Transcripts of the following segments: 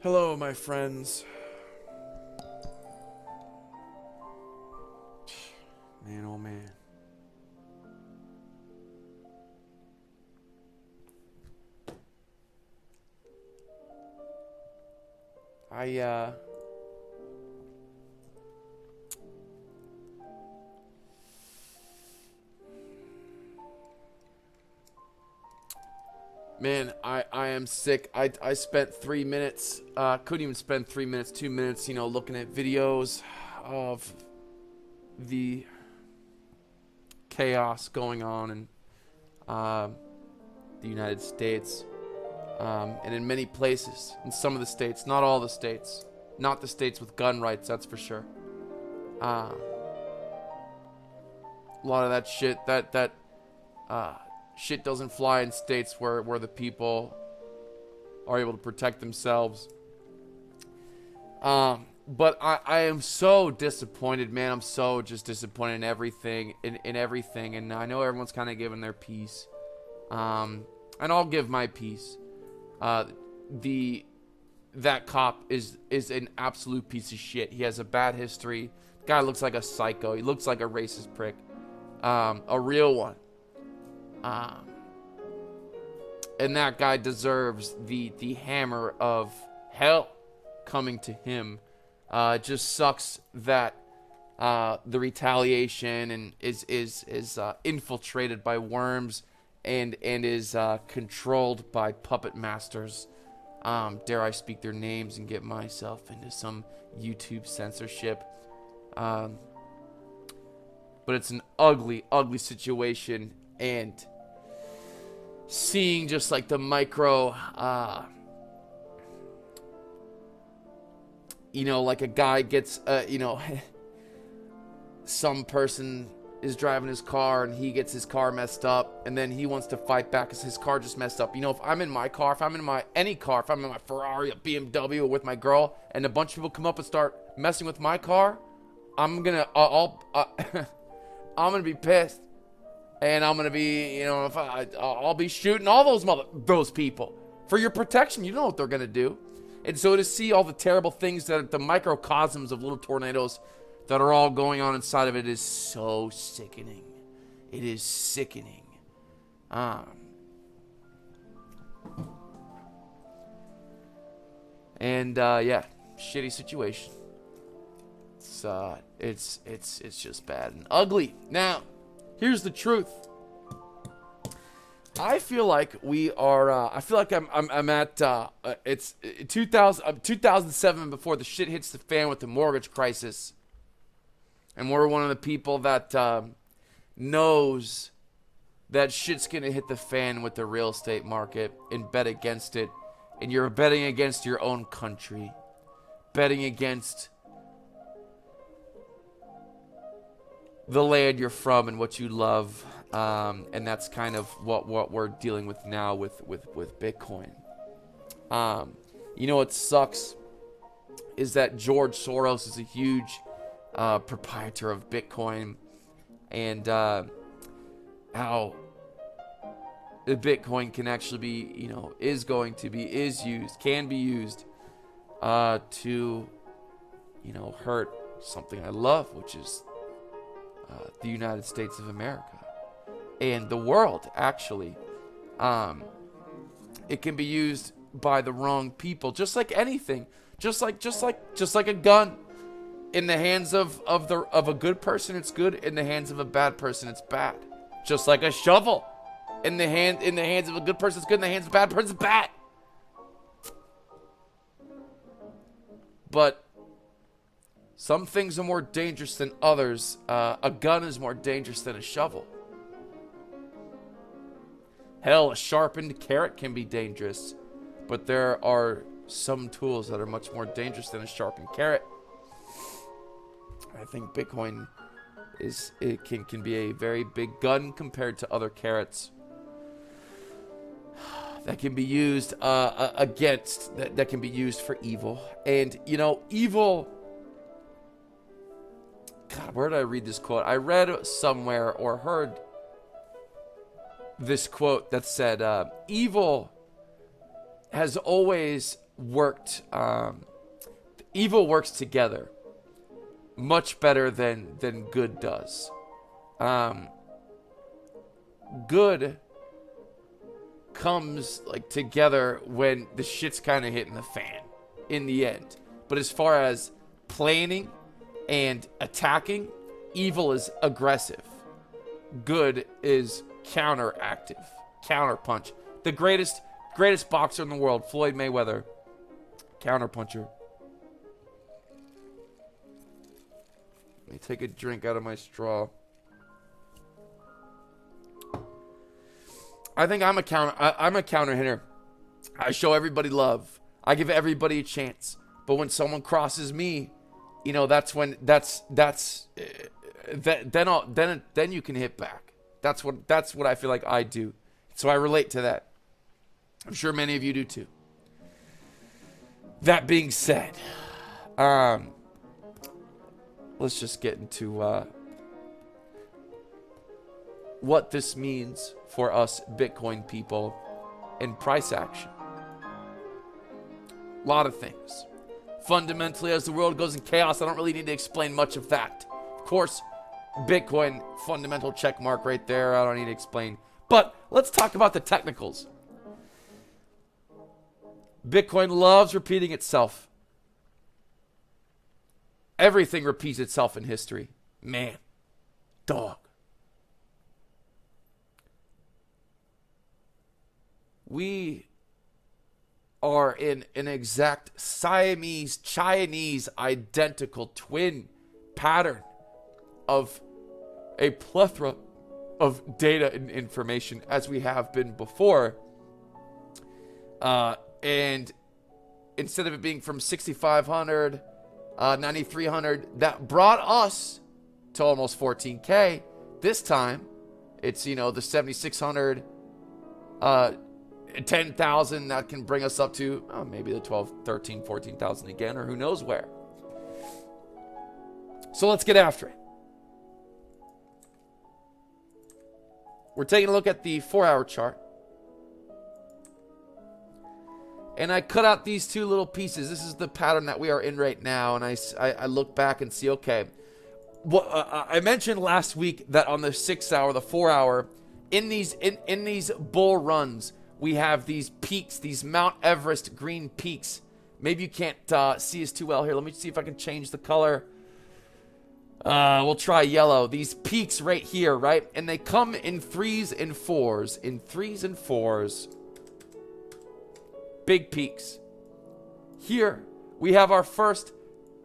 Hello, my friends. Man, oh man. Man, I am sick. I spent 3 minutes, couldn't even spend 3 minutes, 2 minutes, looking at videos of the chaos going on in the United States, and in many places, in some of the states, not all the states, not the states with gun rights, that's for sure. A lot of that shit, shit doesn't fly in states where the people are able to protect themselves. But I am so disappointed, man. I'm so just disappointed in everything, in everything. And I know everyone's kind of giving their piece. And I'll give my piece. That cop is an absolute piece of shit. He has a bad history. Guy looks like a psycho. He looks like a racist prick. A real one. And that guy deserves the hammer of hell coming to him. It just sucks that the retaliation and is infiltrated by worms and is controlled by puppet masters. Dare I speak their names and get myself into some YouTube censorship. But it's an ugly, ugly situation, and seeing just like the micro, like a guy gets, some person is driving his car and he gets his car messed up, and then he wants to fight back because his car just messed up. If I'm in my car, if I'm in my Ferrari, a BMW, or with my girl, and a bunch of people come up and start messing with my car, I'm gonna be pissed, and I'm gonna be, I'll be shooting all those people for your protection. You know what they're gonna do. And so to see all the terrible things, that the microcosms of little tornadoes that are all going on inside of it, is so sickening. It is sickening. Yeah, shitty situation. It's just bad and ugly. Now, here's the truth. I feel like we are. I feel like I'm at. It's 2007 before the shit hits the fan with the mortgage crisis, and we're one of the people that knows that shit's gonna hit the fan with the real estate market and bet against it. And you're betting against your own country, betting against the land you're from and what you love, and that's kind of what we're dealing with now with Bitcoin. What sucks is that George Soros is a huge proprietor of Bitcoin, and how the Bitcoin can actually be, can be used to, hurt something I love, which is the United States of America and the world. Actually, it can be used by the wrong people, just like anything, just like a gun. In the hands of a good person, it's good. In the hands of a bad person, it's bad. Just like a shovel, in the hands of a good person, it's good. In the hands of a bad person, it's bad. But some things are more dangerous than others. A gun is more dangerous than a shovel. Hell, a sharpened carrot can be dangerous, but there are some tools that are much more dangerous than a sharpened carrot. I think Bitcoin can be a very big gun compared to other carrots that can be used that can be used for evil. And evil. God, where did I read this quote? I read somewhere or heard this quote that said, evil has always worked, evil works together much better than good does. Good comes like together when the shit's kind of hitting the fan in the end. But as far as planning and attacking, evil is aggressive. Good is counteractive, counterpunch. The greatest boxer in the world, Floyd Mayweather, counterpuncher. Let me take a drink out of my straw. I think I'm a counter hitter. I show everybody love. I give everybody a chance. But when someone crosses me, you know, that's when then you can hit back. That's what I feel like I do. So I relate to that. I'm sure many of you do too. That being said, let's just get into what this means for us Bitcoin people in price action. A lot of things. Fundamentally, as the world goes in chaos, I don't really need to explain much of that. Of course, Bitcoin, fundamental check mark right there. I don't need to explain. But let's talk about the technicals. Bitcoin loves repeating itself. Everything repeats itself in history. Man. Dog. We are in an exact Siamese, Chinese, identical twin pattern of a plethora of data and information as we have been before. And instead of it being from 6,500, 9,300, that brought us to almost 14K. This time, it's, you know, the 7,600, 10,000 that can bring us up to maybe the 12, 13, 14,000 again, or who knows where. So let's get after it. We're taking a look at the 4-hour chart. And I cut out these two little pieces. This is the pattern that we are in right now. And I look back and see, okay. Well, I mentioned last week that on the 6-hour, the 4-hour, in these bull runs, we have these peaks, these Mount Everest green peaks. Maybe you can't see us too well here. Let me see if I can change the color. We'll try yellow. These peaks right here, right? And they come in 3s and 4s. In 3s and 4s. Big peaks. Here, we have our first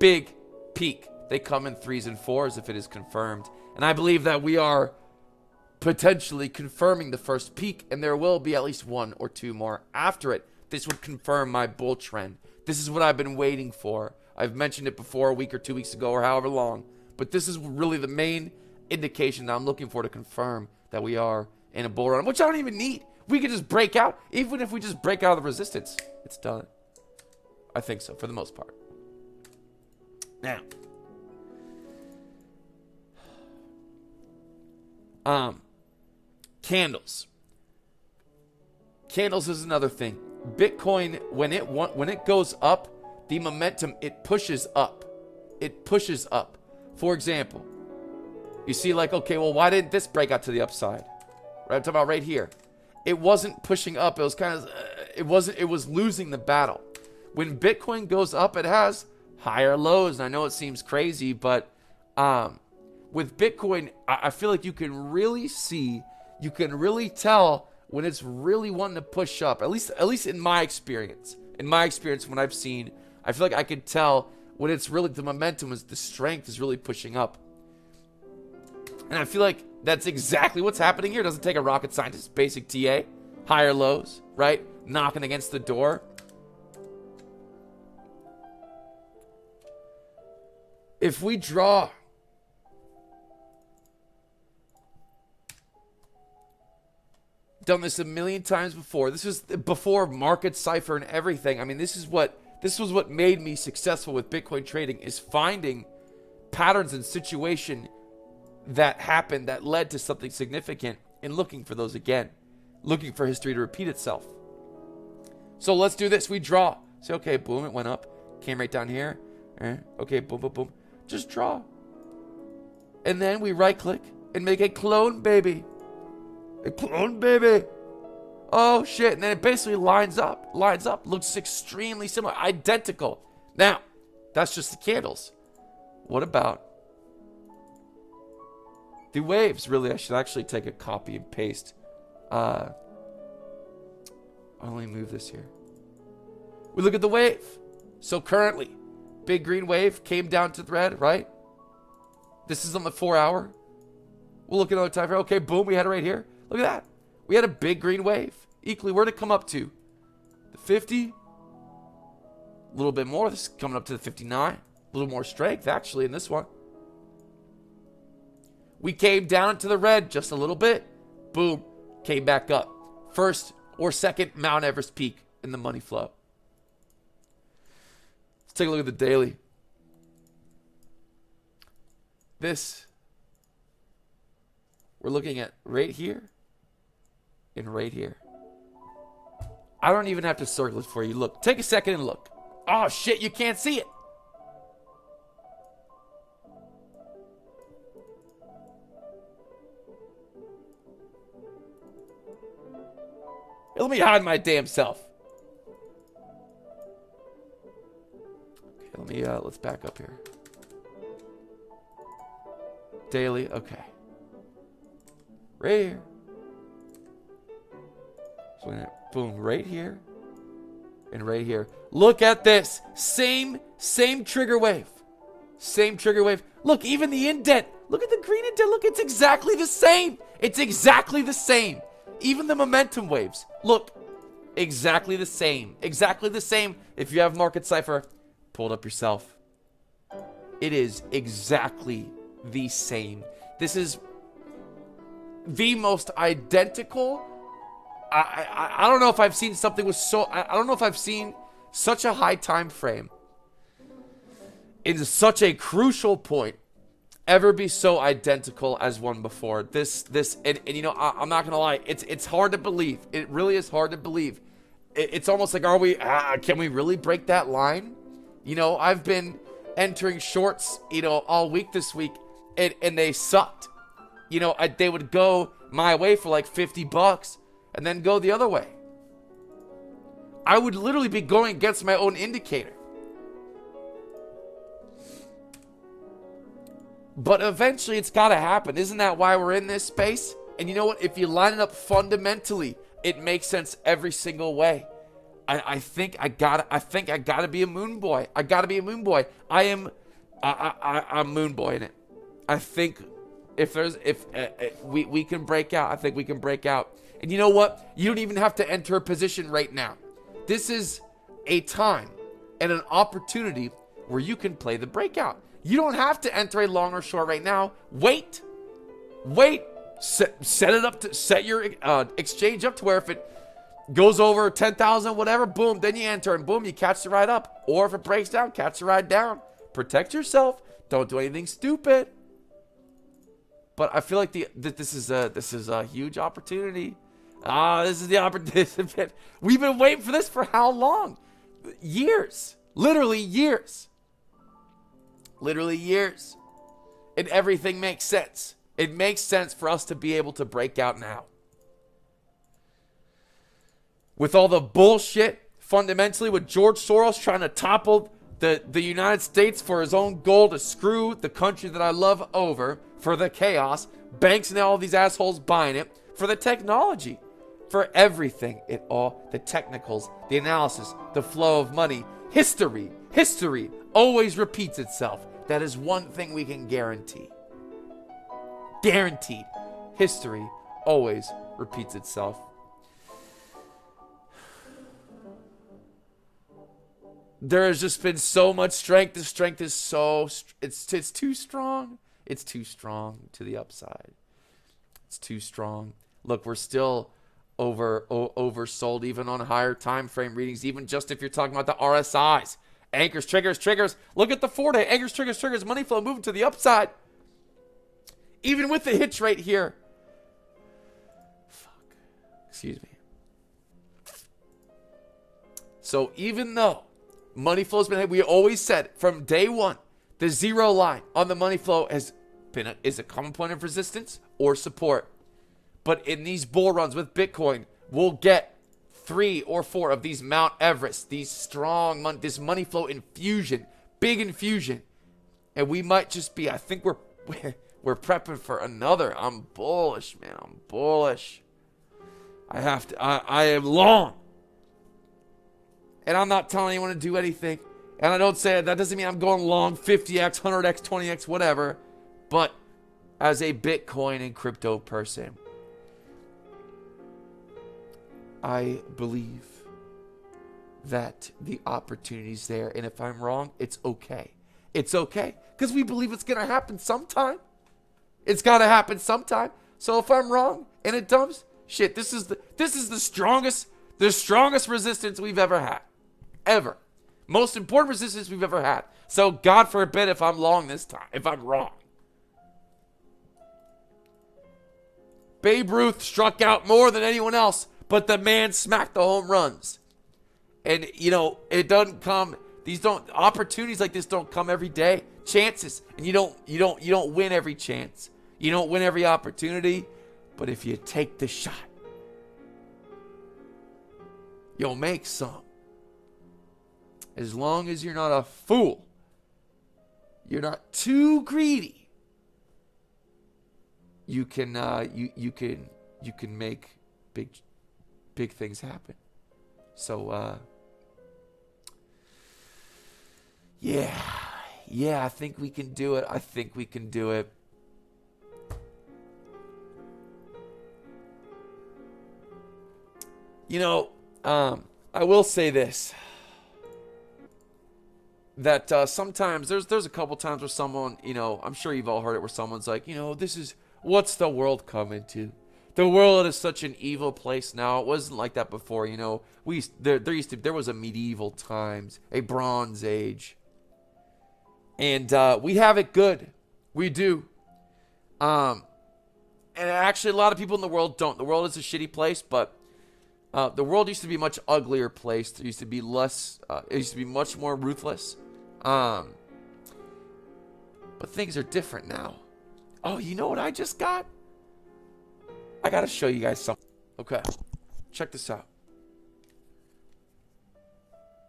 big peak. They come in 3s and 4s if it is confirmed. And I believe that we are potentially confirming the first peak, and there will be at least 1 or 2 more after it. This would confirm my bull trend. This is what I've been waiting for. I've mentioned it before a week or 2 weeks ago or however long, but this is really the main indication that I'm looking for to confirm that we are in a bull run, which I don't even need. We could just break out. Even if we just break out of the resistance, it's done. I think so, for the most part. Now, candles. Candles is another thing. Bitcoin, when it goes up, the momentum, it pushes up. It pushes up. For example, you see like, okay, well, why didn't this break out to the upside? Right, I'm talking about right here. It wasn't pushing up. It was kind of, it was losing the battle. When Bitcoin goes up, it has higher lows. And I know it seems crazy, but with Bitcoin, I feel like you can really see, you can really tell when it's really wanting to push up. At least in my experience. In my experience, when I've seen, I feel like I could tell when it's really, the momentum is, the strength is really pushing up. And I feel like that's exactly what's happening here. It doesn't take a rocket scientist. Basic TA. Higher lows, right? Knocking against the door. If we draw done this a million times before. This was before market cipher and everything. I mean, this was what made me successful with Bitcoin trading, is finding patterns and situation that happened that led to something significant and looking for those again, looking for history to repeat itself. So let's do this. We draw Say, okay, boom, it went up. Came right down here. Okay, boom, boom, boom. Just draw. And then we right click and make a clone baby. A clone baby. Oh shit. And then it basically lines up. Looks extremely similar. Identical. Now, that's just the candles. What about the waves? Really, I should actually take a copy and paste. I'll only move this here. We look at the wave. So currently, big green wave came down to the red, right? This is on the 4 hour. We'll look at another time frame. Okay, boom, we had it right here. Look at that. We had a big green wave. Equally, where'd it come up to? The 50. A little bit more. This is coming up to the 59. A little more strength, actually, in this one. We came down to the red just a little bit. Boom. Came back up. First or second Mount Everest peak in the money flow. Let's take a look at the daily. This, we're looking at right here and right here. I don't even have to circle it for you. Look, take a second and look. Oh shit, you can't see it. Let me hide my damn self. Okay, let's back up here. Daily, okay. Right here. So boom, right here. And right here. Look at this. Same trigger wave. Same trigger wave. Look, even the indent. Look at the green indent. Look, it's exactly the same. It's exactly the same. Even the momentum waves. Look, exactly the same. Exactly the same. If you have Market Cipher, pull it up yourself. It is exactly the same. This is the most identical. I don't know if I've seen something with so. I don't know if I've seen such a high time frame in such a crucial point ever be so identical as one before. This and you know, I'm not gonna lie. It's hard to believe. It really is hard to believe. It's almost like, can we really break that line? You know, I've been entering shorts, you know, all week this week. And they sucked. You know, they would go my way for like $50 and then go the other way. I would literally be going against my own indicator. But eventually it's got to happen. Isn't that why we're in this space? And you know what? If you line it up fundamentally, it makes sense every single way. I think I gotta be a moon boy. I gotta be a moon boy. I'm moon boy in it. I think if we can break out, I think we can break out. And you know what? You don't even have to enter a position right now. This is a time and an opportunity where you can play the breakout. You don't have to enter a long or short right now. Wait. Set it up to set your exchange up to where if it goes over 10,000, whatever, boom, then you enter and boom, you catch the ride up. Or if it breaks down, catch the ride down. Protect yourself. Don't do anything stupid. But I feel like this is a huge opportunity. This is the opportunity. We've been waiting for this for how long? Years. Literally years. Literally years. And everything makes sense. It makes sense for us to be able to break out now. With all the bullshit, fundamentally, with George Soros trying to topple the United States for his own goal to screw the country that I love over, for the chaos, banks and all these assholes buying it, for the technology, for everything, the technicals, the analysis, the flow of money, history always repeats itself. That is one thing we can guarantee. Guaranteed. History always repeats itself. There has just been so much strength. The strength is it's too strong. It's too strong to the upside. It's too strong. Look, we're still oversold even on higher time frame readings, even just if you're talking about the RSIs. Anchors, triggers. Look at the 4-day. Anchors, triggers, money flow moving to the upside. Even with the hitch right here. Fuck. Excuse me. So even though Money flow's been, we always said from day one, the zero line on the money flow is a common point of resistance or support. But in these bull runs with Bitcoin, we'll get 3 or 4 of these Mount Everest, these strong, this money flow infusion, big infusion. And we might just be, I think we're prepping for another. I'm bullish, man. I'm bullish. I am long. And I'm not telling anyone to do anything. And I don't say that doesn't mean I'm going long 50x, 100x, 20x, whatever. But as a Bitcoin and crypto person, I believe that the opportunity's there. And if I'm wrong, it's okay. It's okay. Because we believe it's going to happen sometime. It's got to happen sometime. So if I'm wrong and it dumps, shit, this is the strongest resistance we've ever had. Ever. Most important resistance we've ever had. So God forbid if I'm long this time, if I'm wrong. Babe Ruth struck out more than anyone else, but the man smacked the home runs. And it doesn't come, opportunities like this don't come every day. Chances. And you don't win every chance. You don't win every opportunity, but if you take the shot, you'll make some. As long as you're not a fool, you're not too greedy, you can make big things happen. So yeah, I think we can do it. I think we can do it. I will say this. That sometimes there's a couple times where someone, I'm sure you've all heard it, where someone's like, this is, what's the world coming to? The world is such an evil place now. It wasn't like that before, there was a medieval times, a Bronze Age. And we have it good. We do. And actually a lot of people in the world don't. The world is a shitty place, but the world used to be a much uglier place. It used to be less, it used to be much more ruthless. But things are different now. Oh, you know what I just got? I gotta show you guys something. Okay, check this out.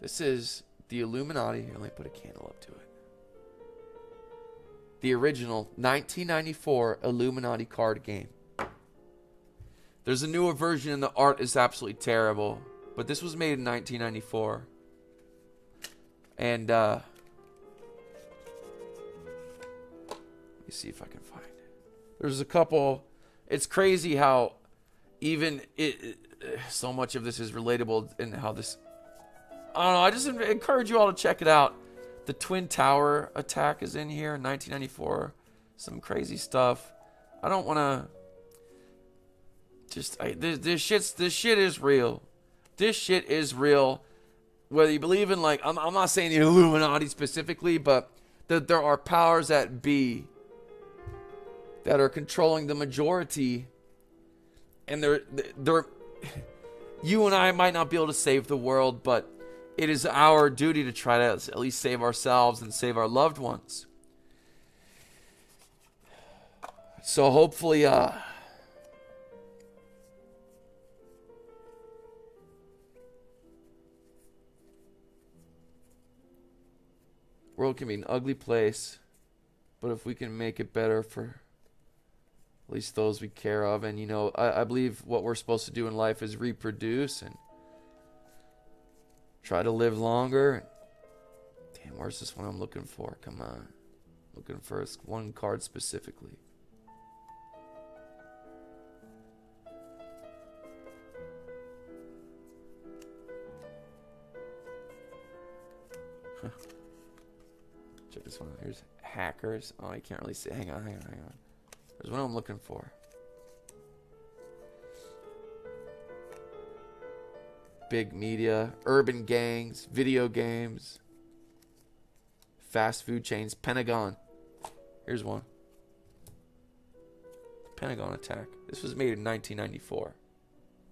This is the Illuminati. Let me put a candle up to it. The original 1994 Illuminati card game. There's a newer version and the art is absolutely terrible. But this was made in 1994. And, let me see if I can find it. There's a couple. It's crazy how even so much of this is relatable and how this. I don't know. I just encourage you all to check it out. The Twin Tower attack is in here in 1994. Some crazy stuff. I don't want to. This shit is real. This shit is real. Whether you believe in, I'm not saying the Illuminati specifically, but there are powers that be that are controlling the majority, and they're you and I might not be able to save the world, but it is our duty to try to at least save ourselves and save our loved ones. So hopefully, world can be an ugly place, but if we can make it better for at least those we care of, and I believe what we're supposed to do in life is reproduce and try to live longer. Damn, where's this one I'm looking for? Come on. Looking for one card specifically. Check this one out. Here's hackers. Oh, you can't really see. Hang on. There's one I'm looking for. Big media, urban gangs, video games, fast food chains, Pentagon. Here's one. Pentagon attack. This was made in 1994.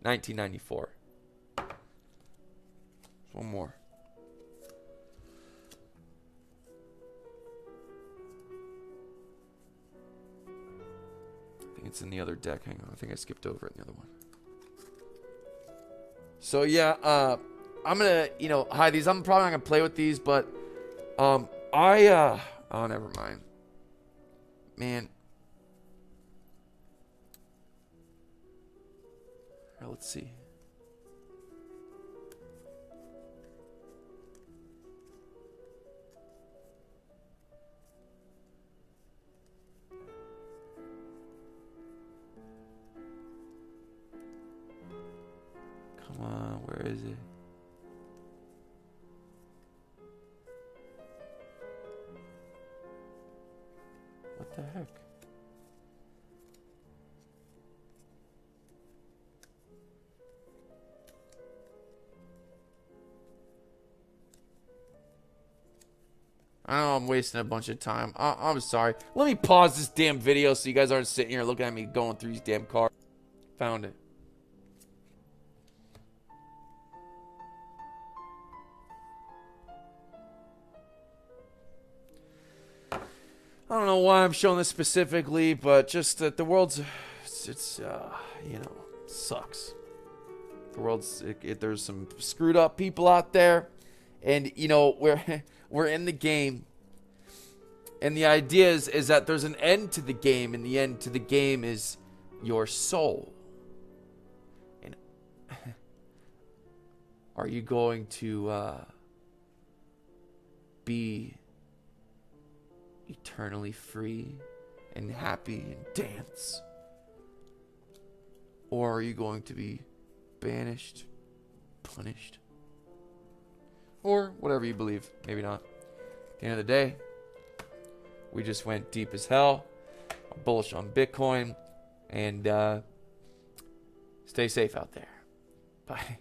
1994. One more. it's in the other deck. Hang on, I think I skipped over it in the other one. So yeah, I'm gonna, you know, hide these. I'm probably not gonna play with these, but oh, never mind. Man. Right, let's see. Come on, where is it? What the heck? I know I'm wasting a bunch of time. I'm sorry. Let me pause this damn video so you guys aren't sitting here looking at me going through these damn cards. Found it. I don't know why I'm showing this specifically, but just that the world's, it's you know, sucks. The world's, there's some screwed up people out there, and you know, we're in the game, and the idea is that there's an end to the game, and the end to the game is your soul. And are you going to be eternally free and happy and dance? Or are you going to be banished, punished, or whatever you believe? Maybe not. At the end of the day, we just went deep as hell, bullish on Bitcoin, and stay safe out there. Bye.